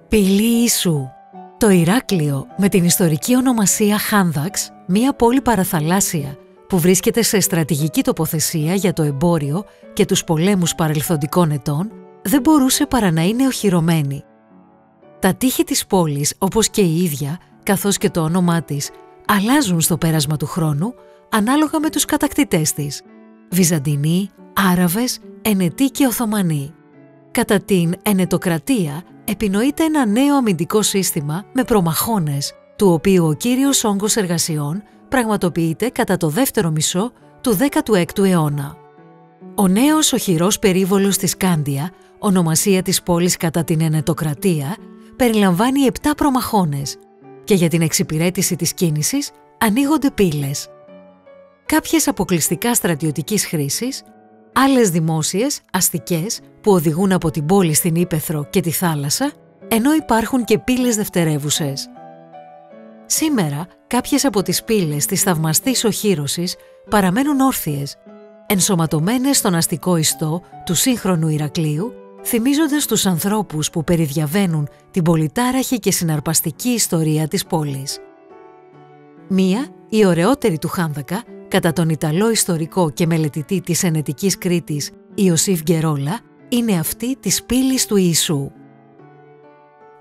Πύλη Ιησού. Το Ηράκλειο, με την ιστορική ονομασία Χάνδαξ, μία πόλη παραθαλάσσια που βρίσκεται σε στρατηγική τοποθεσία για το εμπόριο και τους πολέμους παρελθοντικών ετών, δεν μπορούσε παρά να είναι οχυρωμένη. Τα τείχη της πόλης, όπως και η ίδια, καθώς και το όνομά της, αλλάζουν στο πέρασμα του χρόνου ανάλογα με τους κατακτητές της: Βυζαντινοί, Άραβες, Ενετοί και Οθωμανοί. Κατά την Ενετοκρατία επινοείται ένα νέο αμυντικό σύστημα με προμαχώνες, του οποίου ο κύριος όγκος εργασιών πραγματοποιείται κατά το δεύτερο μισό του 16ου αιώνα. Ο νέος οχυρός περίβολος της Κάντια, ονομασία της πόλης κατά την Ενετοκρατία, περιλαμβάνει 7 προμαχώνες και για την εξυπηρέτηση της κίνησης ανοίγονται πύλες. Κάποιες αποκλειστικά στρατιωτικής χρήσης, άλλες δημόσιες, αστικές, που οδηγούν από την πόλη στην ύπαιθρο και τη θάλασσα, ενώ υπάρχουν και πύλες δευτερεύουσες. Σήμερα, κάποιες από τις πύλες της θαυμαστής οχύρωσης παραμένουν όρθιες, ενσωματωμένες στον αστικό ιστό του σύγχρονου Ηρακλείου, θυμίζοντας τους ανθρώπους που περιδιαβαίνουν την πολυτάραχη και συναρπαστική ιστορία της πόλης. Μία, η ωραιότερη του Χάνδακα, κατά τον Ιταλό ιστορικό και μελετητή της Ενετικής Κρήτης Ιωσήφ Γκερόλα, είναι αυτή της πύλης του Ιησού.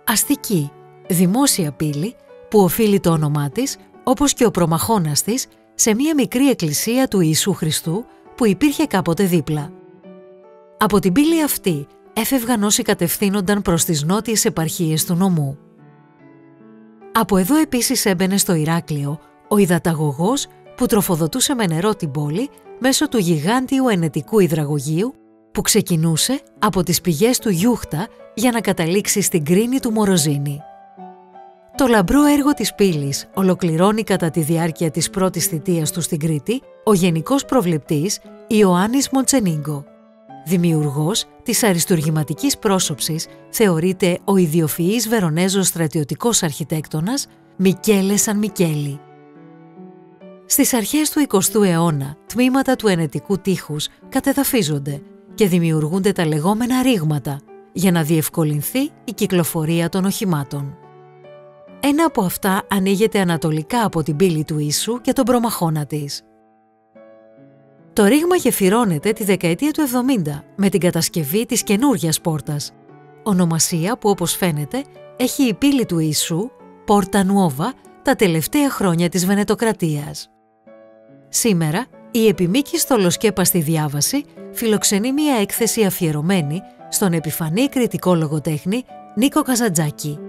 Αστική, δημόσια πύλη που οφείλει το όνομά της, όπως και ο προμαχώνας της, σε μία μικρή εκκλησία του Ιησού Χριστού που υπήρχε κάποτε δίπλα. Από την πύλη αυτή έφευγαν όσοι κατευθύνονταν προς τις νότιες επαρχίες του νομού. Από εδώ επίσης έμπαινε στο Ηράκλειο ο υδαταγωγός που τροφοδοτούσε με νερό την πόλη μέσω του γιγάντιου ενετικού υδραγωγείου που ξεκινούσε από τις πηγές του Γιούχτα για να καταλήξει στην κρίνη του Μοροζίνη. Το λαμπρό έργο της πύλης ολοκληρώνει κατά τη διάρκεια της πρώτης θητείας του στην Κρήτη ο γενικός προβλεπτής Ιωάννης Μοντσενίγκο. Δημιουργός της αριστουργηματικής πρόσωψης θεωρείται ο ιδιοφυής Βερονέζος στρατιωτικός αρχιτέκτονας Μικέλε Σαν Μικέλη. Στις αρχές του 20ου αιώνα, τμήματα του ενετικού τείχους κατεδαφίζονται και δημιουργούνται τα λεγόμενα ρήγματα για να διευκολυνθεί η κυκλοφορία των οχημάτων. Ένα από αυτά ανοίγεται ανατολικά από την πύλη του Ιησού και τον προμαχώνα της. Το ρήγμα γεφυρώνεται τη δεκαετία του 70 με την κατασκευή της καινούργιας πόρτας, ονομασία που όπως φαίνεται έχει η πύλη του Ιησού, Πόρτα Νουόβα, τα τελευταία χρόνια της Βενετοκρατίας. Σήμερα, η επιμήκης θολοσκέπαστη διάβαση φιλοξενεί μια έκθεση αφιερωμένη στον επιφανή κριτικό λογοτέχνη Νίκο Καζαντζάκη.